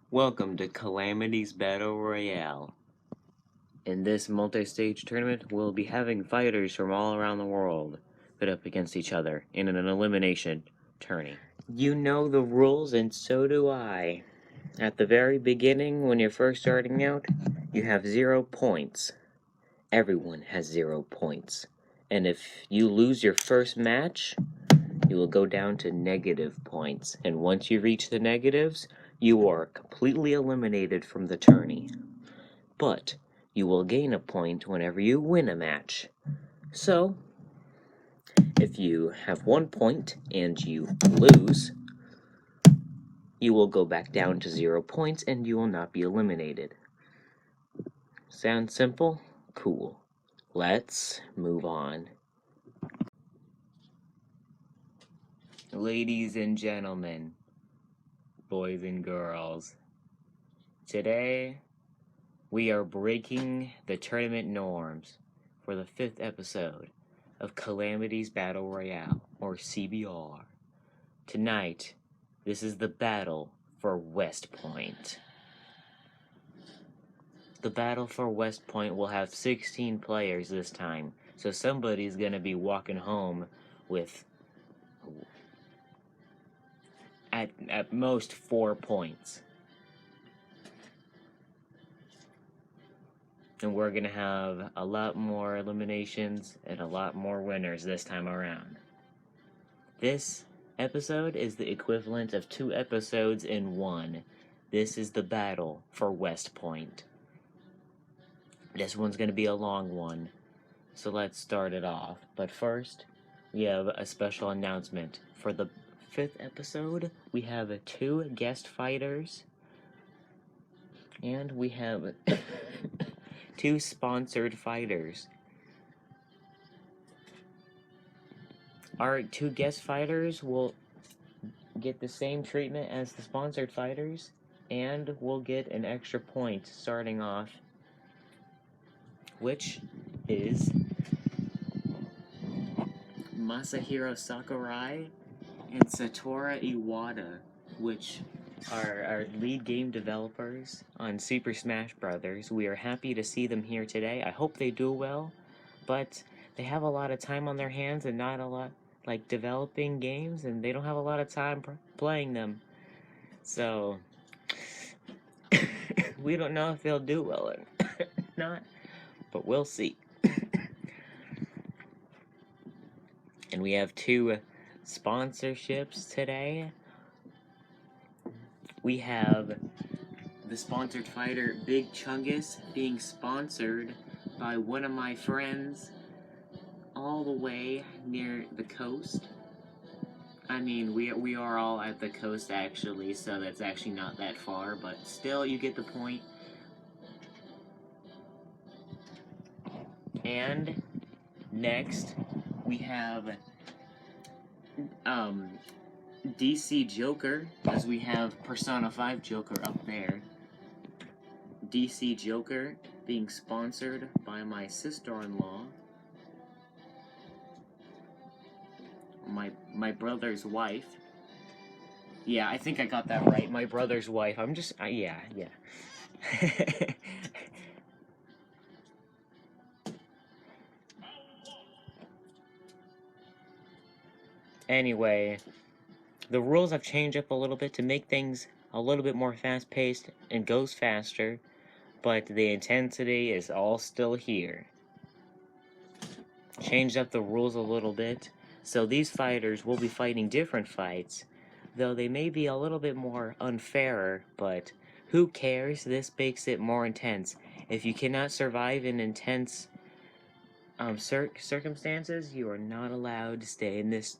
Welcome to Calamity's Battle Royale. In this multi-stage tournament, we'll be having fighters from all around the world pit up against each other in an elimination tourney. You know the rules, and so do I. At the very beginning, when you're first starting out, you have 0 points. Everyone has 0 points. And if you lose your first match, you will go down to negative points. And once you reach the negatives, you are completely eliminated from the tourney. But you will gain a point whenever you win a match. So, if you have 1 point and you lose, you will go back down to 0 points and you will not be eliminated. Sound simple? Cool. Let's move on. Ladies and gentlemen, boys and girls, today we are breaking the tournament norms for the 5th episode of Calamity's Battle Royale, or CBR. Tonight, this is the battle for West Point. The battle for West Point will have 16 players this time, so somebody's gonna be walking home with at most 4 points. And we're gonna have a lot more eliminations and a lot more winners this time around. This episode is the equivalent of 2 episodes in one. This is the battle for West Point. This one's gonna be a long one, so let's start it off. But first, we have a special announcement. For the 5th episode, we have 2 guest fighters, and we have 2 sponsored fighters. Our 2 guest fighters will get the same treatment as the sponsored fighters, and will get an extra point starting off, which is Masahiro Sakurai and Satoru Iwata, which are our lead game developers on Super Smash Bros. We are happy to see them here today. I hope they do well, but they have a lot of time on their hands and not a lot like developing games, and they don't have a lot of time playing them. So we don't know if they'll do well or not, but we'll see. And we have 2 sponsorships today. We have the sponsored fighter Big Chungus being sponsored by one of my friends all the way near the coast. I mean, we are all at the coast actually, so that's actually not that far, but still you get the point. And next we have DC Joker, as we have Persona 5 Joker up there. DC Joker being sponsored by my sister-in-law, my brother's wife. Yeah, I think I got that right. My brother's wife. I'm just, yeah. Anyway, the rules have changed up a little bit to make things a little bit more fast-paced and goes faster, but the intensity is all still here. Changed up the rules a little bit, so these fighters will be fighting different fights, though they may be a little bit more unfairer, but who cares? This makes it more intense. If you cannot survive in intense circumstances, you are not allowed to stay in this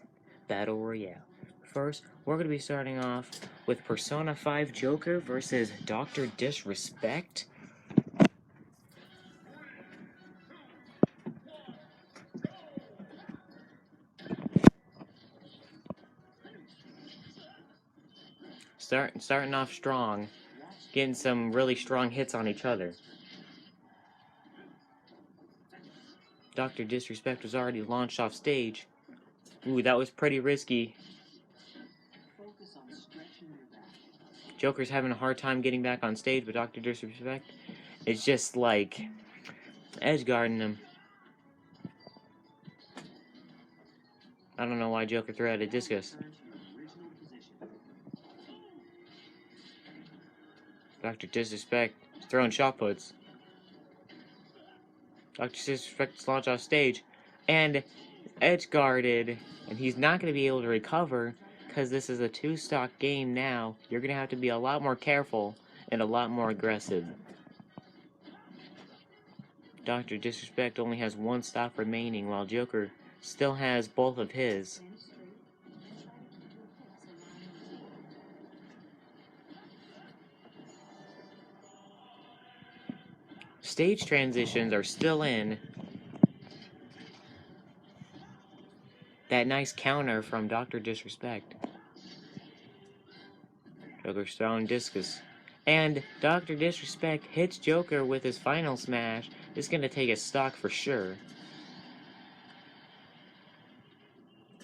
battle royale. First, we're going to be starting off with Persona 5 Joker versus Dr. Disrespect. Starting off strong, getting some really strong hits on each other. Dr. Disrespect was already launched off stage. Ooh, that was pretty risky. Joker's having a hard time getting back on stage, but Dr. Disrespect is just like edge guarding him. I don't know why Joker threw out a discus. Dr. Disrespect is throwing shot puts. Dr. Disrespect is launched off stage and edge guarded, and he's not going to be able to recover because this is a 2-stock game now. You're going to have to be a lot more careful and a lot more aggressive. Dr. Disrespect only has 1 stock remaining, while Joker still has both of his. Stage transitions are still in. That nice counter from Dr. Disrespect. Joker's throwing discus. And Dr. Disrespect hits Joker with his final smash. It's going to take a stock for sure.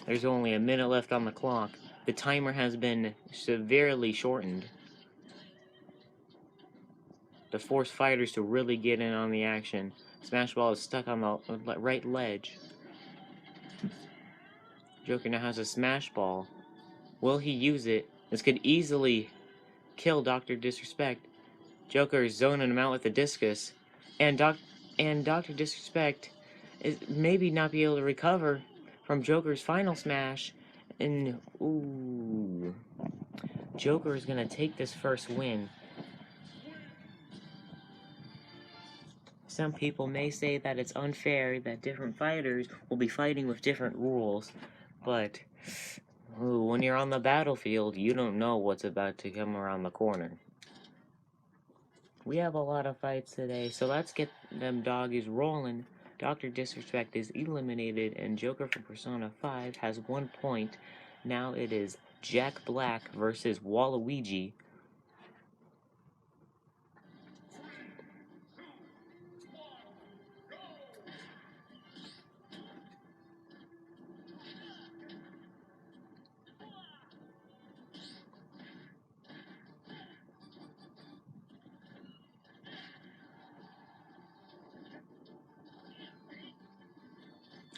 There's only a minute left on the clock. The timer has been severely shortened to force fighters to really get in on the action. Smash Ball is stuck on the right ledge. Joker now has a Smash Ball. Will he use it? This could easily kill Dr. Disrespect. Joker is zoning him out with the discus. And Dr. Disrespect is maybe not be able to recover from Joker's final smash. And, ooh. Joker is going to take this first win. Some people may say that it's unfair that different fighters will be fighting with different rules, but when you're on the battlefield, you don't know what's about to come around the corner. We have a lot of fights today, so let's get them doggies rolling. Dr. Disrespect is eliminated, and Joker from Persona 5 has 1 point. Now it is Jack Black versus Waluigi.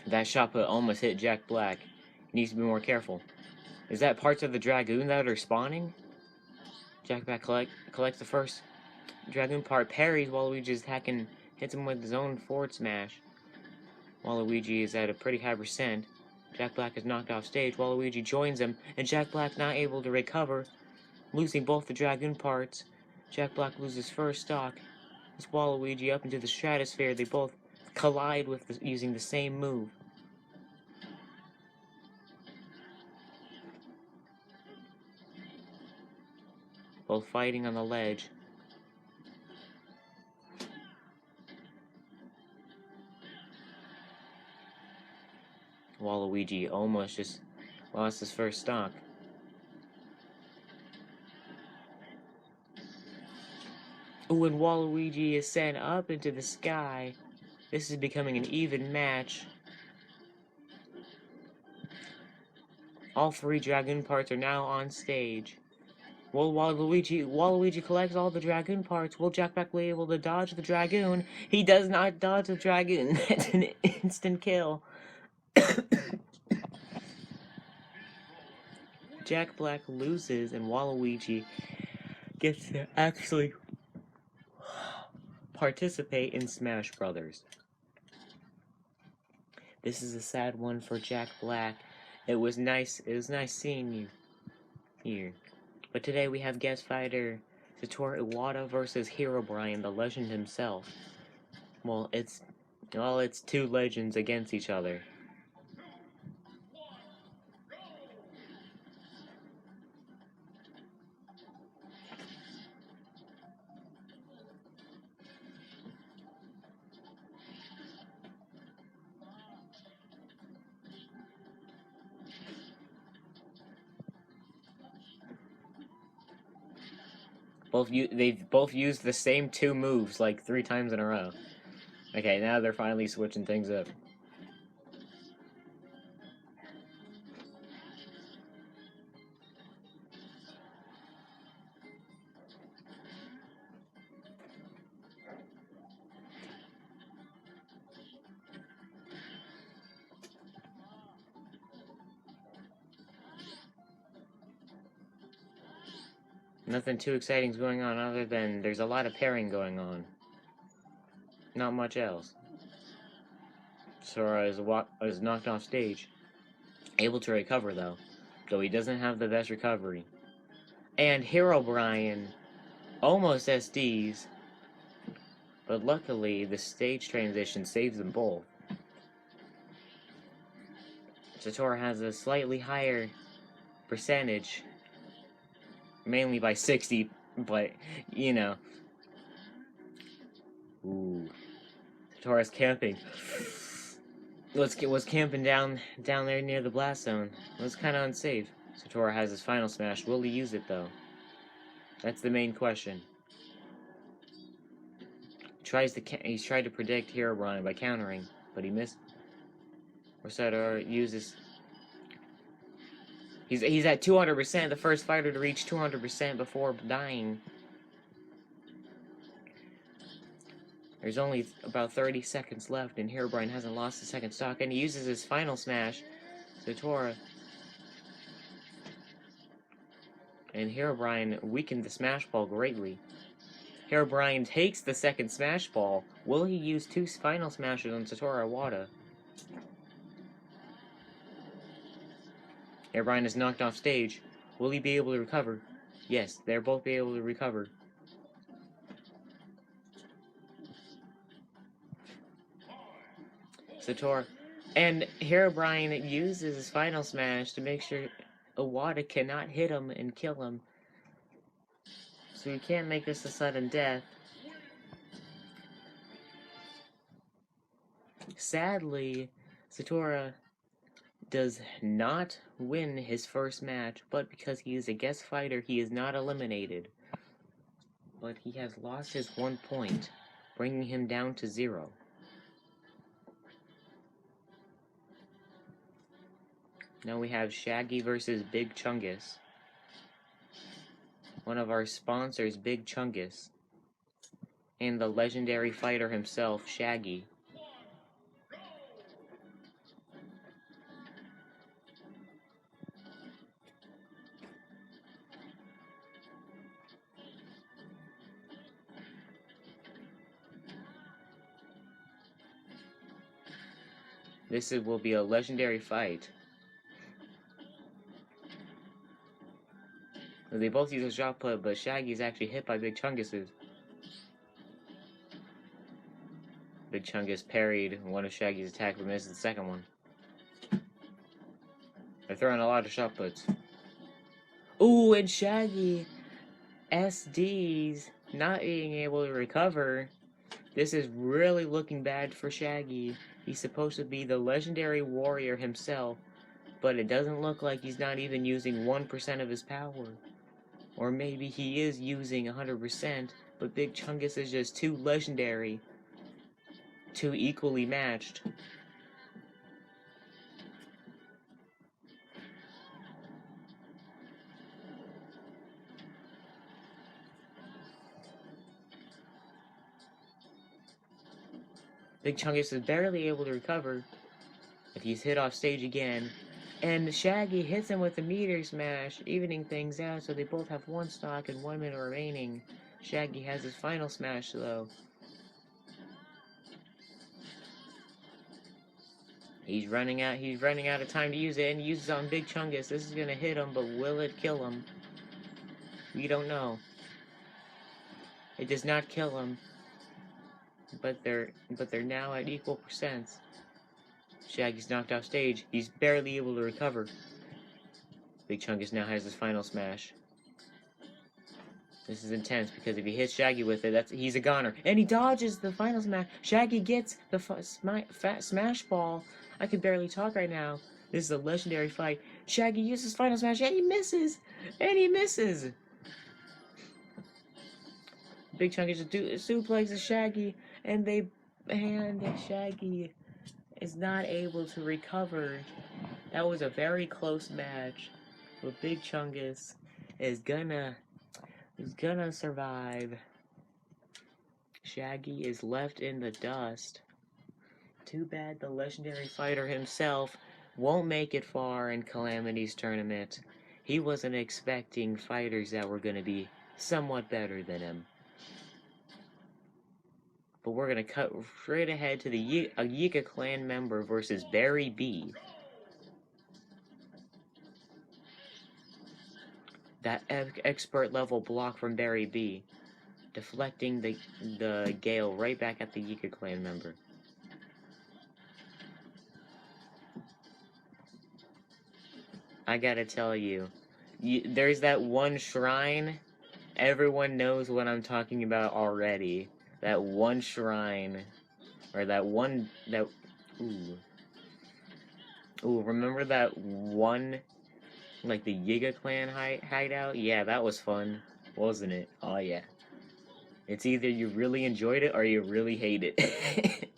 That shot put almost hit Jack Black. He needs to be more careful. Is that parts of the Dragoon that are spawning? Jack Black collects the first Dragoon part, parries Waluigi's attack and hits him with his own forward smash. Waluigi is at a pretty high percent. Jack Black is knocked off stage. Waluigi joins him, and Jack Black not able to recover, losing both the Dragoon parts. Jack Black loses first stock. It's Waluigi up into the stratosphere. They both collide with using the same move. Both fighting on the ledge. Waluigi almost just lost his first stock. Ooh, and Waluigi is sent up into the sky. This is becoming an even match. All 3 Dragoon parts are now on stage. Will Waluigi collects all the Dragoon parts. Will Jack Black be able to dodge the Dragoon? He does not dodge the Dragoon. That's an instant kill. Jack Black loses, and Waluigi gets to actually participate in Smash Brothers. This is a sad one for Jack Black. It was nice seeing you here. But today we have guest fighter Satoru Iwata versus Herobrine, the legend himself. Well, it's 2 legends against each other. They've both used the same 2 moves like 3 times in a row. Okay, now they're finally switching things up. Nothing too exciting is going on other than there's a lot of pairing going on. Not much else. Sora is knocked off stage. Able to recover though he doesn't have the best recovery. And Herobrine almost SDs, but luckily the stage transition saves them both. Satora has a slightly higher percentage, mainly by 60, but you know. Ooh, Satora's camping. Was camping down there near the blast zone. It was kind of unsafe. Satora has his final smash. Will he use it though? That's the main question. He's tried to predict Herobrine by countering, but he missed. Or Satora uses. He's at 200%. The first fighter to reach 200% before dying. There's only about 30 seconds left, and Herobrine hasn't lost a second stock, and he uses his final smash. Satora. And Herobrine weakened the smash ball greatly. Herobrine takes the second smash ball. Will he use two final smashes on Satora Iwata? Herobrine is knocked off stage. Will he be able to recover? Yes, they'll both be able to recover. Satora. And Herobrine uses his final smash to make sure Iwata cannot hit him and kill him. So he can't make this a sudden death. Sadly, Satora does not win his first match, but because he is a guest fighter, he is not eliminated. But he has lost his 1 point, bringing him down to 0. Now we have Shaggy vs Big Chunga. One of our sponsors, Big Chunga. And the legendary fighter himself, Shaggy. Will be a legendary fight. They both use a shot put, but Shaggy is actually hit by Big Chungus'. Big Chungus parried one of Shaggy's attacks, but missed the second one. They're throwing a lot of shot puts. Ooh, and Shaggy SDs not being able to recover. This is really looking bad for Shaggy. He's supposed to be the legendary warrior himself, but it doesn't look like he's not even using 1% of his power. Or maybe he is using 100%, but Big Chungus is just too legendary, too equally matched. Big Chungus is barely able to recover, but he's hit off stage again. And Shaggy hits him with a meteor smash, evening things out, so they both have 1 stock and 1 minute remaining. Shaggy has his final smash, though. He's running out of time to use it, and he uses it on Big Chungus. This is gonna hit him, but will it kill him? We don't know. It does not kill him. But they're now at equal percents. Shaggy's knocked off stage. He's barely able to recover. Big Chungus now has his final smash. This is intense because if he hits Shaggy with it, he's a goner. And he dodges the final smash. Shaggy gets the fat smash ball. I can barely talk right now. This is a legendary fight. Shaggy uses final smash and he misses. And he misses. Big Chungus suplexes Shaggy, and Shaggy is not able to recover. That was a very close match, but Big Chungus is gonna survive. Shaggy is left in the dust. Too bad the legendary fighter himself won't make it far in Calamity's tournament. He wasn't expecting fighters that were going to be somewhat better than him. But we're going to cut straight ahead to the Yika clan member versus Barry B. That expert level block from Barry B, deflecting the gale right back at the Yika clan member. I gotta tell you, there's that one shrine. Everyone knows what I'm talking about already. That one shrine, or ooh, remember that one, like the Yiga clan hideout? Yeah, that was fun, wasn't it? Oh yeah. It's either you really enjoyed it or you really hate it.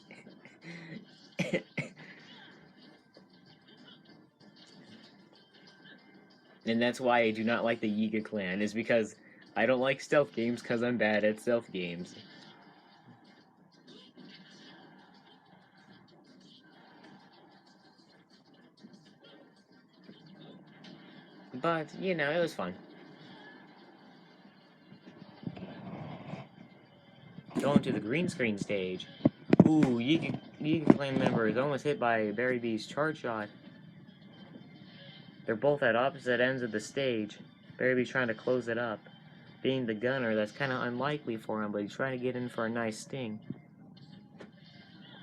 And that's why I do not like the Yiga clan, is because I don't like stealth games because I'm bad at stealth games. But, you know, it was fun. Going to the green screen stage. Ooh, Yiga clan member is almost hit by Barry B's charge shot. They're both at opposite ends of the stage. Barry B's trying to close it up. Being the gunner, that's kind of unlikely for him, but he's trying to get in for a nice sting.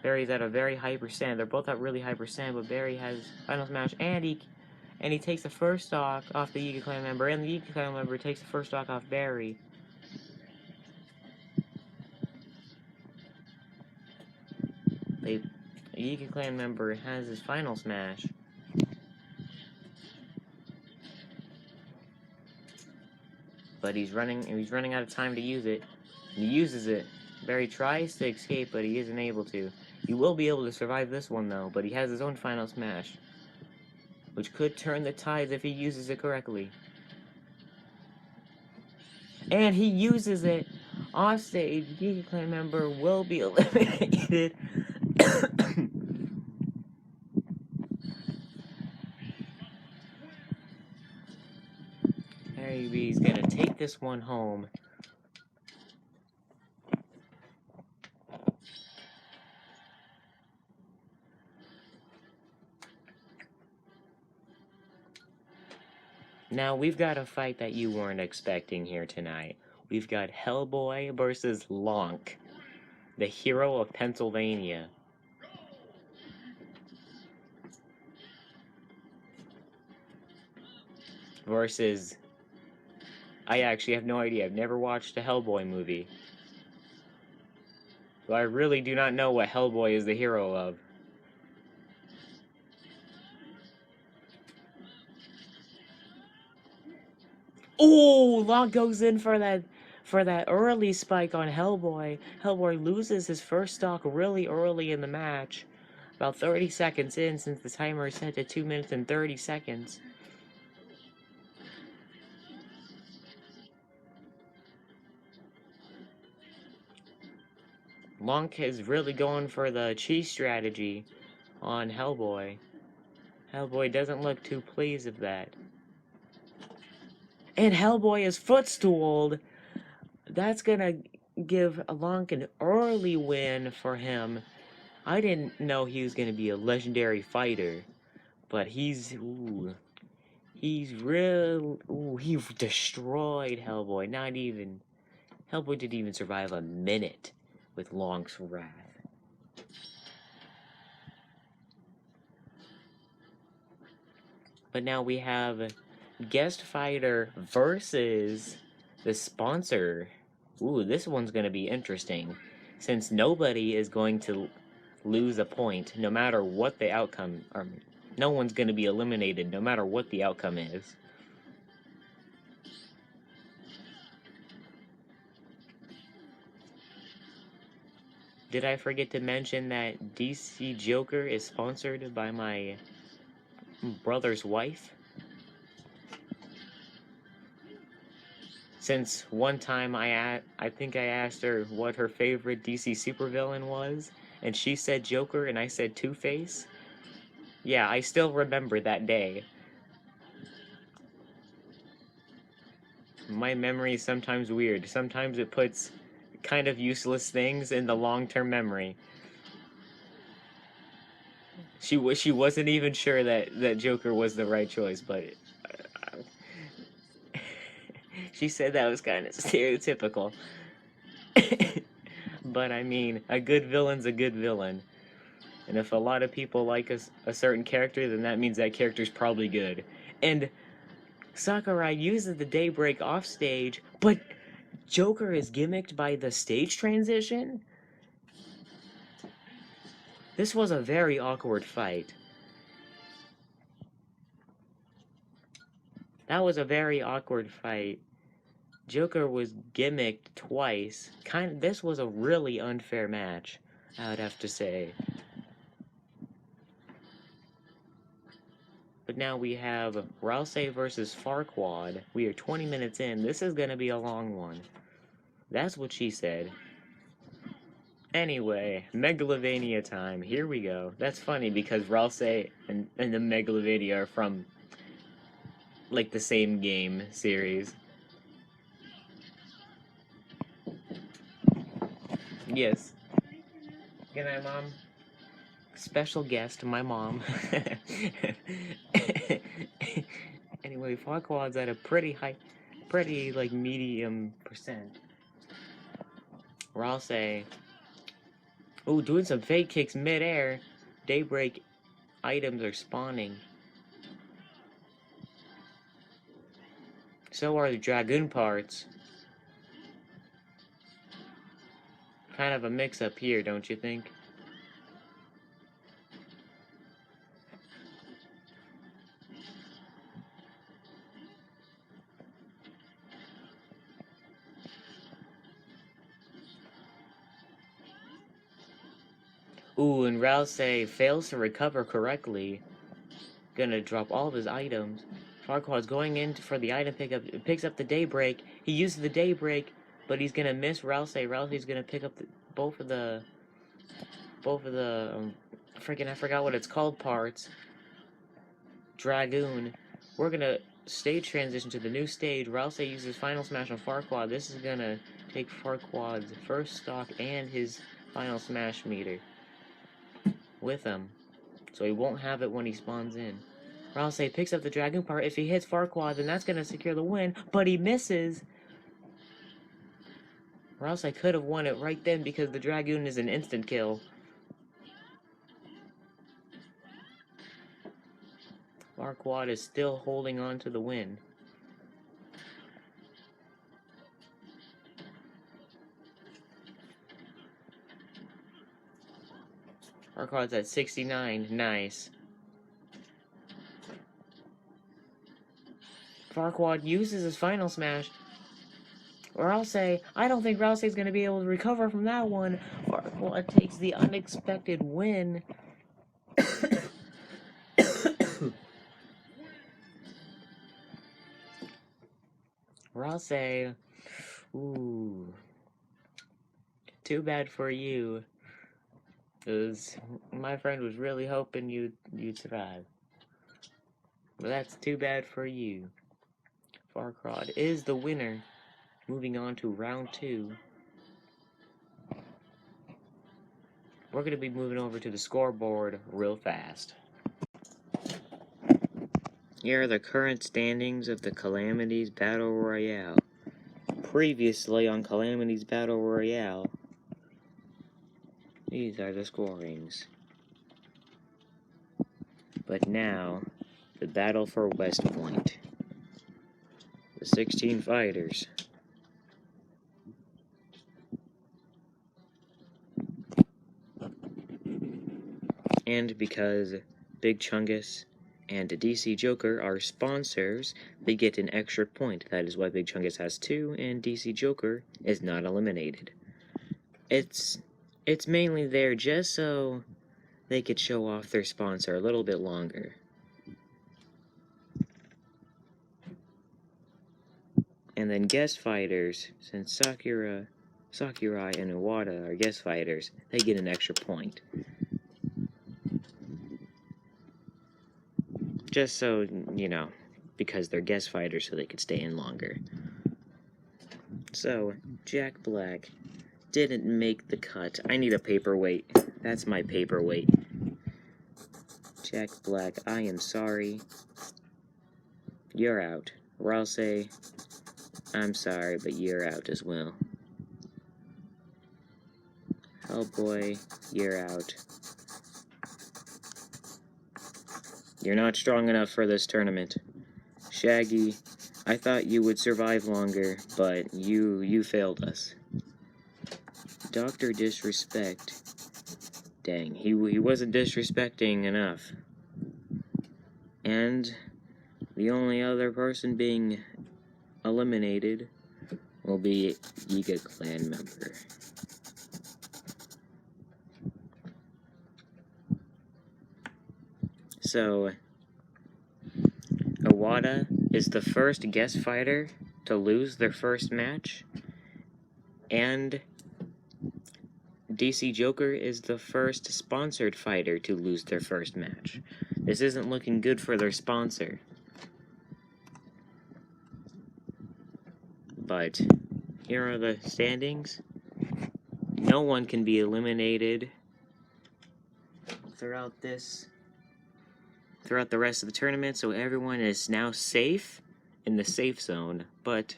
Barry's at a very high percent. They're both at really high percent, but Barry has final smash, and he takes the first stock off the Yiga clan member, and the Yiga clan member takes the first stock off Barry. The Yiga clan member has his final smash. But he's running out of time to use it. And he uses it. Barry tries to escape, but he isn't able to. He will be able to survive this one, though, but he has his own final smash, which could turn the tides if he uses it correctly. And he uses it! Offstage, Yiga clan member will be eliminated. Barry B's gonna take this one home. Now, we've got a fight that you weren't expecting here tonight. We've got Hellboy versus Lonk, the hero of Pennsylvania. Versus... I actually have no idea. I've never watched a Hellboy movie. So I really do not know what Hellboy is the hero of. Oh, Lonk goes in for that early spike on Hellboy. Hellboy loses his first stock really early in the match. About 30 seconds in, since the timer is set to 2 minutes and 30 seconds. Lonk is really going for the cheese strategy on Hellboy. Hellboy doesn't look too pleased with that. And Hellboy is footstooled. That's gonna give Lonk an early win for him. I didn't know he was gonna be a legendary fighter, but he destroyed Hellboy. Hellboy didn't even survive a minute with Lonk's wrath. But now we have guest fighter versus the sponsor. Ooh, this one's gonna be interesting, since nobody is going to lose a point, no matter what the outcome, or no one's gonna be eliminated, no matter what the outcome is. Did I forget to mention that DC Joker is sponsored by my brother's wife? Since one time I think I asked her what her favorite DC supervillain was, and she said Joker and I said Two-Face. Yeah, I still remember that day. My memory is sometimes weird. Sometimes it puts kind of useless things in the long-term memory. She wasn't even sure that Joker was the right choice, but she said that was kind of stereotypical. But I mean, a good villain's a good villain. And if a lot of people like a certain character, then that means that character's probably good. And Sakurai uses the Daybreak off stage, but Joker is gimmicked by the stage transition? This was a very awkward fight. That was a very awkward fight. Joker was gimmicked twice. This was a really unfair match, I would have to say. But now we have Royale versus Farquaad. We are 20 minutes in. This is gonna be a long one. That's what she said. Anyway, Megalovania time. Here we go. That's funny because Royale and the Megalovania are from, like, the same game series. Yes. Good night, Mom. Special guest, my mom. Anyway, Farquaad's at a pretty like, medium percent. Royale. Ooh, doing some fake kicks mid-air. Daybreak items are spawning. So are the Dragoon parts. Kind of a mix-up here, don't you think? Ooh, and Royale fails to recover correctly. Gonna drop all of his items. Farquaad's going in for the item pickup. Picks up the Daybreak. He uses the Daybreak, but he's gonna miss Royale. Royale's gonna pick up both of the freaking, I forgot what it's called, parts. Dragoon. We're gonna stage transition to the new stage. Royale uses Final Smash on Farquaad. This is gonna take Farquaad's first stock and his Final Smash meter with him, so he won't have it when he spawns in. Royale picks up the Dragoon part. If he hits Farquaad, then that's gonna secure the win, but he misses. Royale could have won it right then because the Dragoon is an instant kill. Farquaad is still holding on to the win. Farquaad's at 69. Nice. Farquaad uses his Final Smash. Royale, I don't think Royale is going to be able to recover from that one. Farquaad takes the unexpected win. Royale, ooh, too bad for you. Cause my friend was really hoping you'd survive. But that's too bad for you. Farquaad is the winner. Moving on to round 2. We're going to be moving over to the scoreboard real fast. Here are the current standings of the Calamity's Battle Royale. Previously on Calamity's Battle Royale, these are the scorings. But now, the battle for West Point. The 16 fighters. And because Big Chungus and DC Joker are sponsors, they get an extra point. That is why Big Chungus has 2 and DC Joker is not eliminated. It's mainly there just so they could show off their sponsor a little bit longer. And then guest fighters, since Sakurai and Iwata are guest fighters, they get an extra point. Just so, you know, because they're guest fighters so they could stay in longer. So, Jack Black didn't make the cut. I need a paperweight. That's my paperweight. Jack Black, I am sorry. You're out. Or I'll say, I'm sorry, but you're out as well. Hellboy, you're out. You're not strong enough for this tournament. Shaggy, I thought you would survive longer, but you failed us. Dr. Disrespect. Dang, he wasn't disrespecting enough. And the only other person being eliminated will be Yiga clan member. So, Iwata is the first guest fighter to lose their first match, and DC Joker is the first sponsored fighter to lose their first match. This isn't looking good for their sponsor. But here are the standings. No one can be eliminated throughout the rest of the tournament, so everyone is now safe in the safe zone, but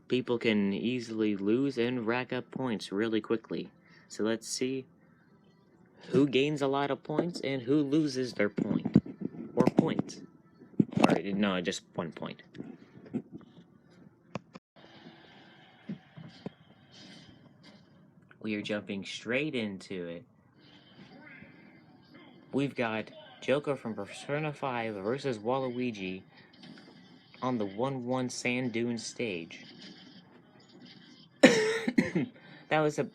people can easily lose and rack up points really quickly. So let's see who gains a lot of points and who loses their point. Or points. Or, no, just 1 point. We are jumping straight into it. We've got Joker from Persona 5 versus Waluigi on the 1-1 Sand Dune stage. That was a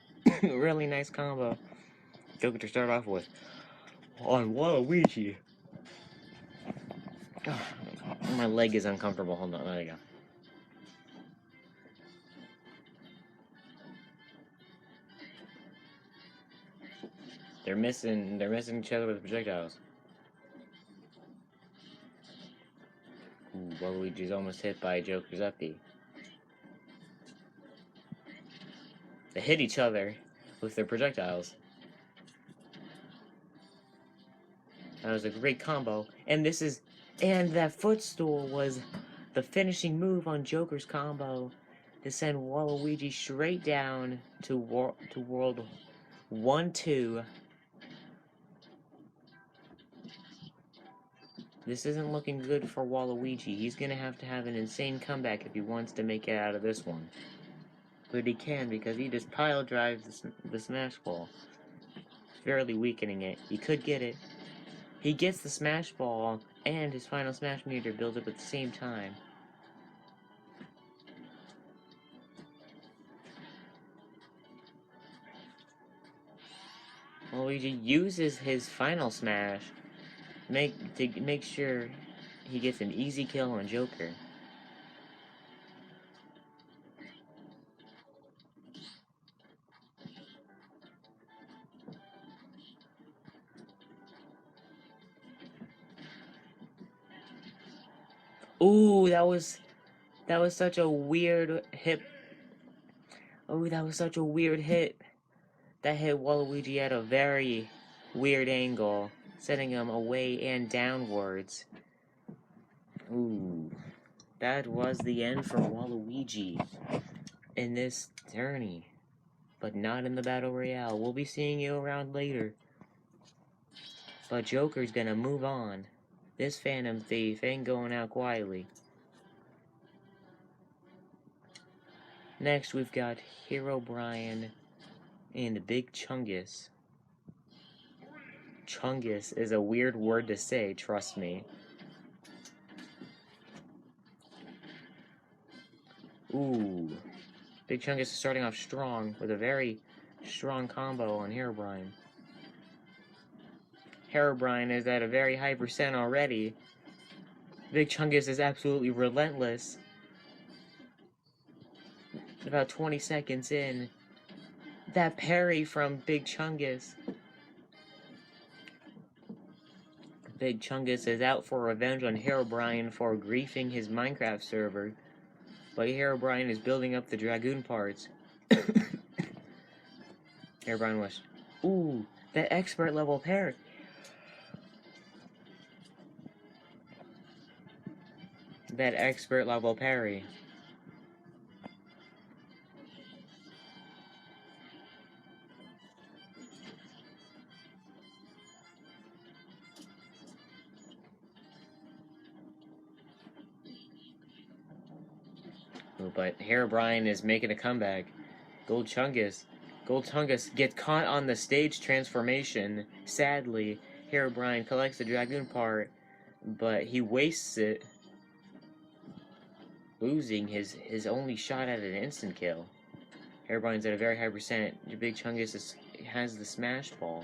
really nice combo. Joker to start off with. On Waluigi. Oh, my leg is uncomfortable. Hold on, there you go. They're missing each other with projectiles. Ooh, Waluigi's almost hit by Joker's uppy. They hit each other with their projectiles. That was a great combo. And that footstool was the finishing move on Joker's combo to send Waluigi straight down to World 1-2. This isn't looking good for Waluigi. He's gonna have to have an insane comeback if he wants to make it out of this one. But he can, because he just pile drives the Smash Ball, fairly weakening it. He could get it. He gets the Smash Ball, and his final Smash meter builds up at the same time. Waluigi uses his final Smash to make sure he gets an easy kill on Joker. Ooh, that was such a weird hit. Oh, that was such a weird hit. That hit Waluigi at a very weird angle, sending him away and downwards. Ooh, that was the end for Waluigi in this tourney, but not in the Battle Royale. We'll be seeing you around later. But Joker's gonna move on. This Phantom Thief ain't going out quietly. Next, we've got Hero Brian and Big Chungus. Chungus is a weird word to say, trust me. Ooh. Big Chungus is starting off strong with a very strong combo on Herobrine. Herobrine is at a very high percent already. Big Chungus is absolutely relentless. About 20 seconds in, that parry from Big Chungus. Big Chungus is out for revenge on Herobrine for griefing his Minecraft server. But Herobrine is building up the Dragoon parts. Herobrine was... Ooh, that expert level parry. That expert level parry. Ooh, but Herobrine is making a comeback. Gold Chungus gets caught on the stage transformation. Sadly, Herobrine collects the Dragoon part, but he wastes it, losing his only shot at an instant kill. Herobrine's at a very high percent. Big Chungus has the Smash Ball.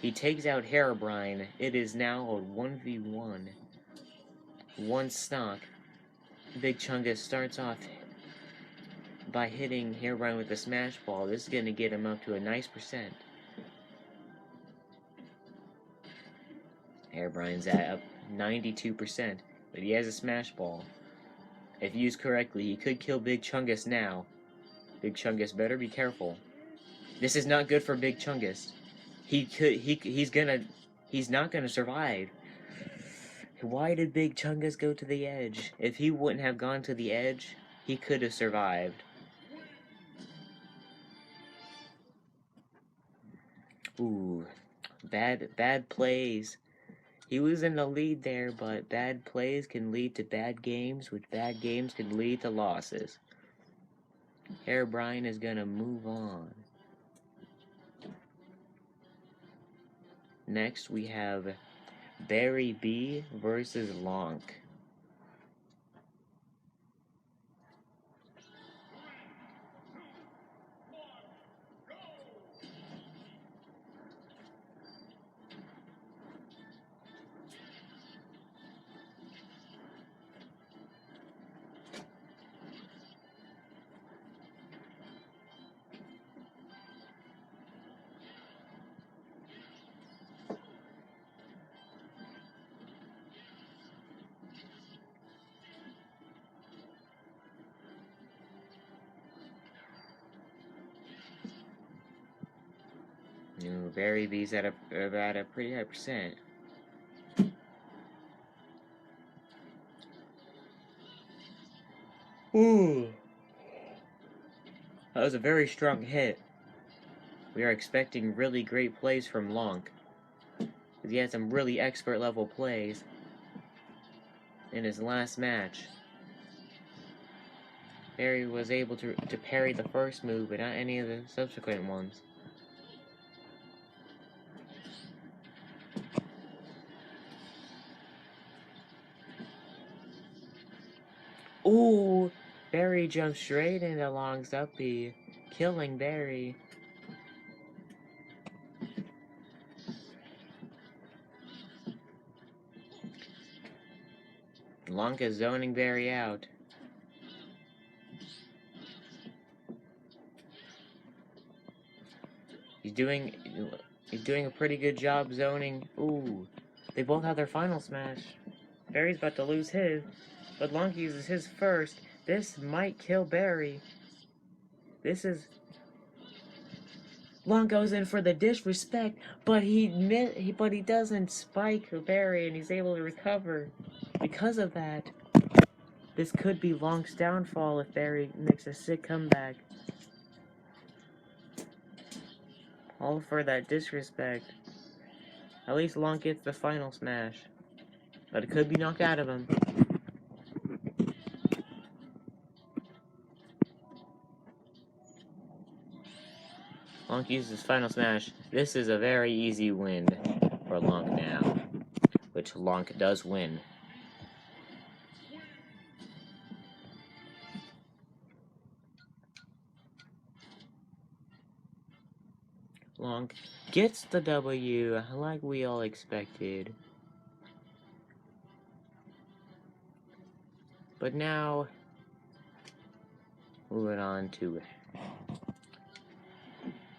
He takes out Herobrine. It is now a 1v1. One stock. Big Chungus starts off by hitting Herobrine with the Smash Ball. This is going to get him up to a nice percent. Herobrine's at up 92%, but he has a Smash Ball. If used correctly, he could kill Big Chungus now. Big Chungus better be careful. This is not good for Big Chungus. He's not gonna survive. Why did Big Chungus go to the edge? If he wouldn't have gone to the edge, he could have survived. Ooh, bad plays. He was in the lead there, but bad plays can lead to bad games, which bad games can lead to losses. Herobrine is gonna move on. Next, we have Barry B versus Lonk. Barry B's at about a pretty high percent. Ooh. That was a very strong hit. We are expecting really great plays from Lonk. He had some really expert level plays in his last match. Barry was able to parry the first move, but not any of the subsequent ones. Ooh! Barry jumped straight into Lonk's up B, killing Barry. Lonk is zoning Barry out. He's doing a pretty good job zoning. Ooh, they both have their final smash. Barry's about to lose his, but Lonk uses his first. This might kill Barry. Lonk goes in for the disrespect, but he doesn't spike Barry, and he's able to recover. Because of that, this could be Lonk's downfall if Barry makes a sick comeback. All for that disrespect. At least Lonk gets the final smash, but it could be knocked out of him. Lonk uses his final smash. This is a very easy win for Lonk now, which Lonk does win. Lonk gets the W like we all expected. But now, moving on to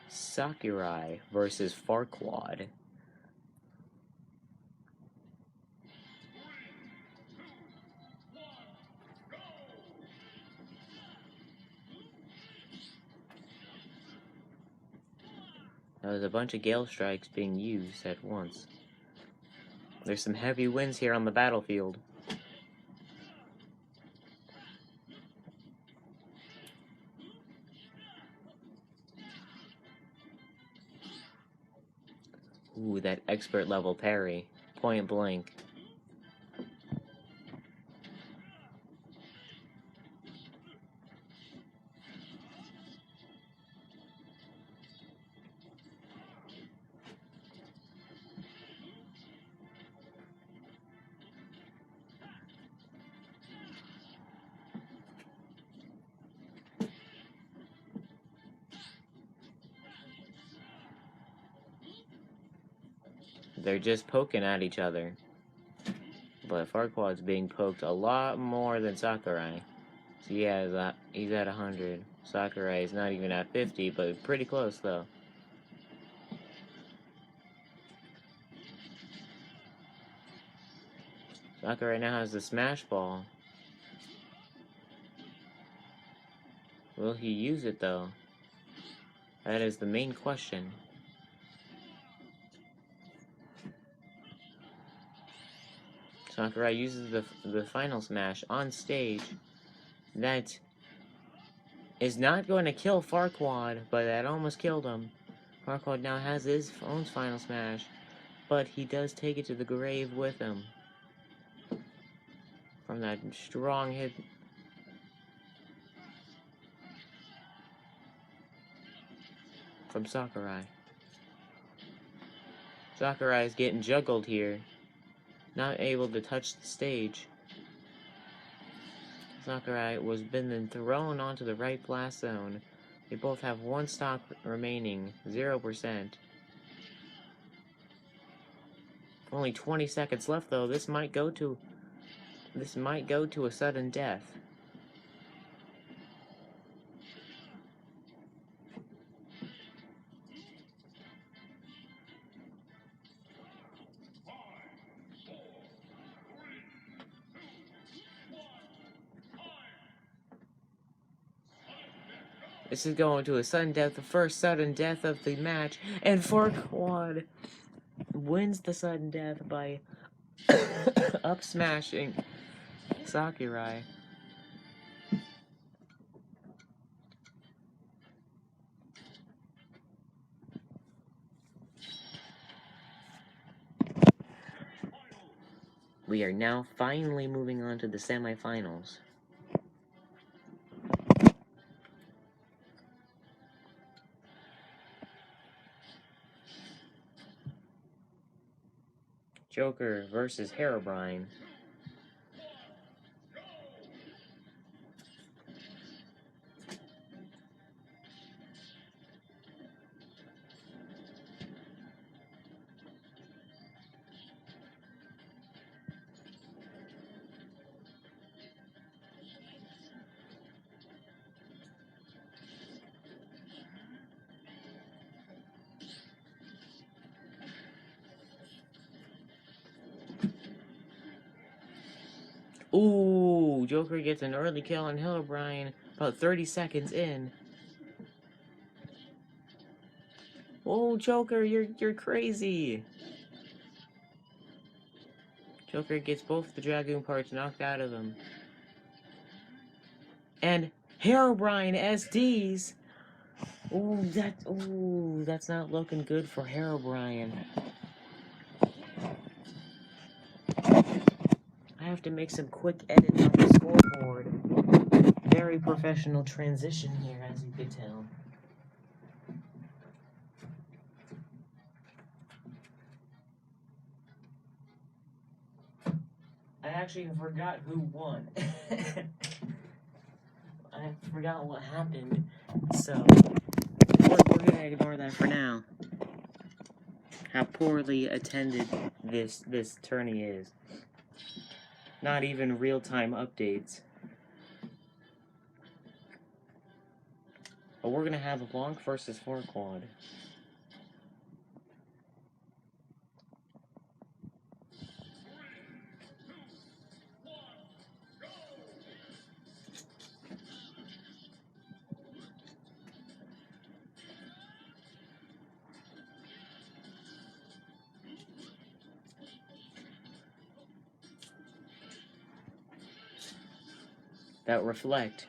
Sakurai versus Farquaad. Now there's a bunch of gale strikes being used at once. There's some heavy winds here on the battlefield. Ooh, that expert level parry. Point blank. They're just poking at each other. But Farquaad's being poked a lot more than Sakurai. So yeah, he's at 100. Sakurai is not even at 50, but pretty close though. Sakurai now has the smash ball. Will he use it though? That is the main question. Sakurai uses the final smash on stage. That is not going to kill Farquaad, but that almost killed him. Farquaad now has his own final smash, but he does take it to the grave with him. From that strong hit. From Sakurai. Sakurai is getting juggled here. Not able to touch the stage. Sakurai was been thrown onto the right blast zone. They both have one stock remaining, 0%. Only 20 seconds left though. This might go to a sudden death. This is going to a sudden death, the first sudden death of the match, and Farquaad wins the sudden death by up smashing Sakurai. We are now finally moving on to the semifinals. Joker versus Hera. Ooh, Joker gets an early kill on Hillebrand about 30 seconds in. Oh, Joker, you're crazy. Joker gets both the Dragoon parts knocked out of him. And Hillebrand SDs. Ooh, that's not looking good for Hillebrand. I have to make some quick edits on the scoreboard. Very professional transition here, as you could tell. I actually forgot who won. I forgot what happened, so we're gonna ignore that for now. How poorly attended this tourney is. Not even real-time updates. But we're gonna have Blanc versus Farquaad. that reflect.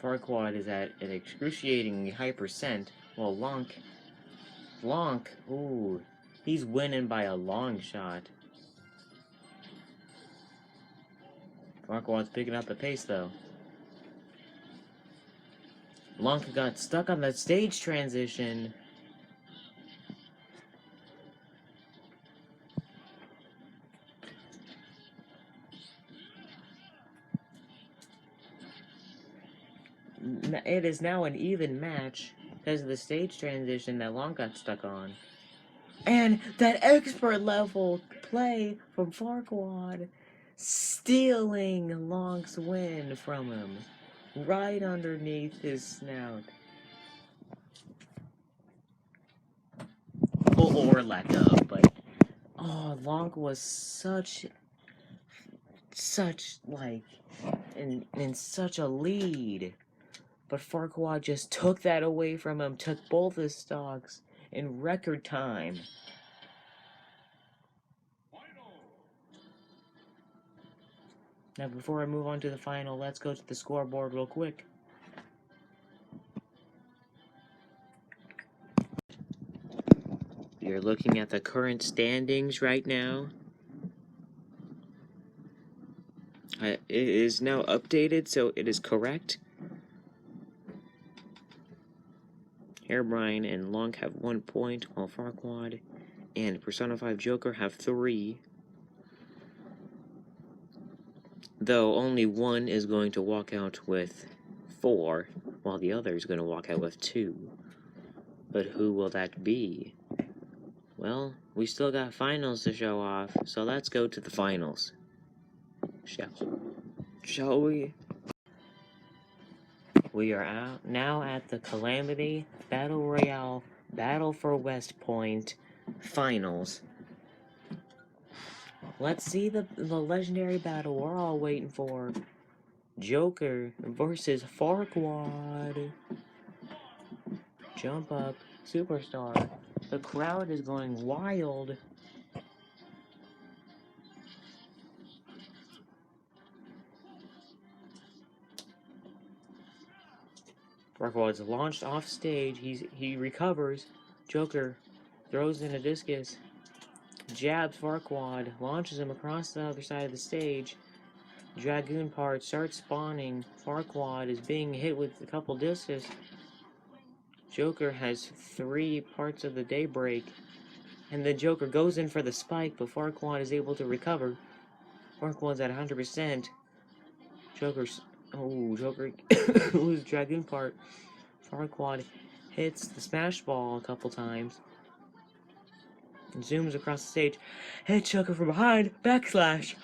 Farquaad is at an excruciatingly high percent, while Lonk, ooh, he's winning by a long shot. Farquaad's picking up the pace, though. Lonk got stuck on that stage transition. It is now an even match because of the stage transition that Long got stuck on. And that expert level play from Farquaad, stealing Long's win from him, right underneath his snout. Or lack of, but Long was such like in such a lead. But Farquaad just took that away from him, took both his stocks in record time. Now, before I move on to the final, let's go to the scoreboard real quick. You're looking at the current standings right now. It is now updated, so it is correct. Herobrine and Long have 1 point, while Farquaad and Persona 5 Joker have 3. Though only one is going to walk out with 4, while the other is going to walk out with 2. But who will that be? Well, we still got finals to show off, so let's go to the finals. Shall we? We are now at the Calamity Battle Royale Battle for West Point finals. Let's see the legendary battle we're all waiting for. Joker versus Farquaad. Jump up, superstar. The crowd is going wild. Farquaad's launched off stage. He recovers. Joker throws in a discus. Jabs Farquaad, launches him across the other side of the stage. Dragoon part starts spawning. Farquaad is being hit with a couple discus. Joker has 3 parts of the daybreak. And the Joker goes in for the spike, but Farquaad is able to recover. Farquaad's at 100%. Joker loses Dragoon part. Farquaad hits the smash ball a couple times. And zooms across the stage. Hits Joker from behind. Backslash.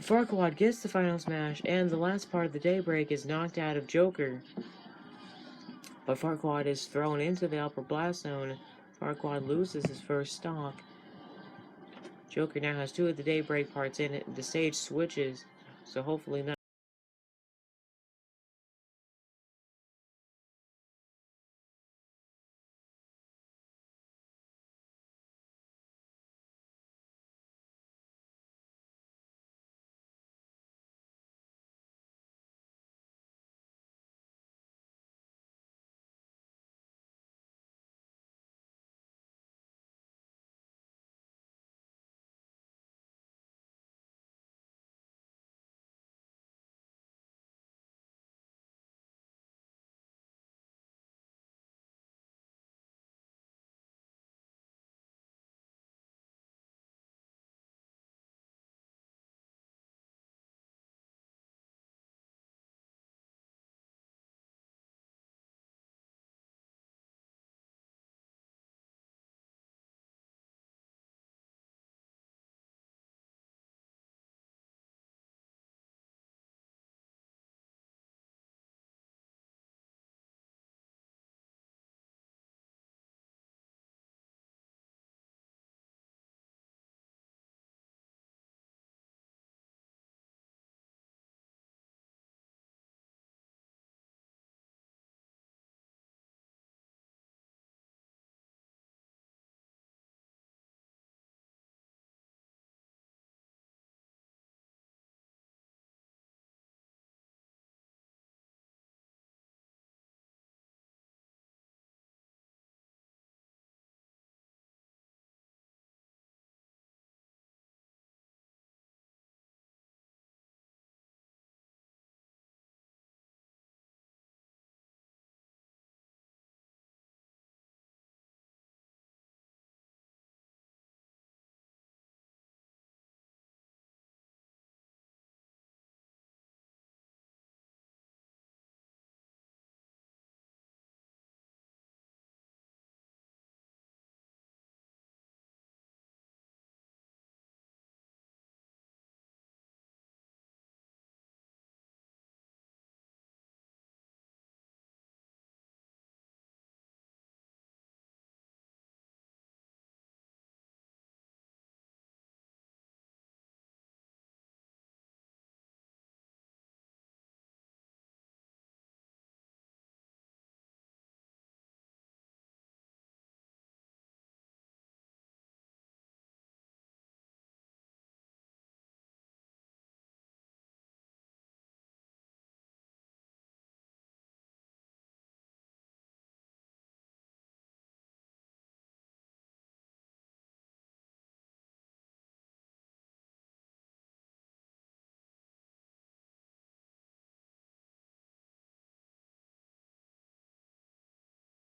Farquaad gets the final smash, and the last part of the daybreak is knocked out of Joker. But Farquaad is thrown into the upper blast zone. Farquaad loses his first stock. Joker now has 2 of the daybreak parts in it. The stage switches, so hopefully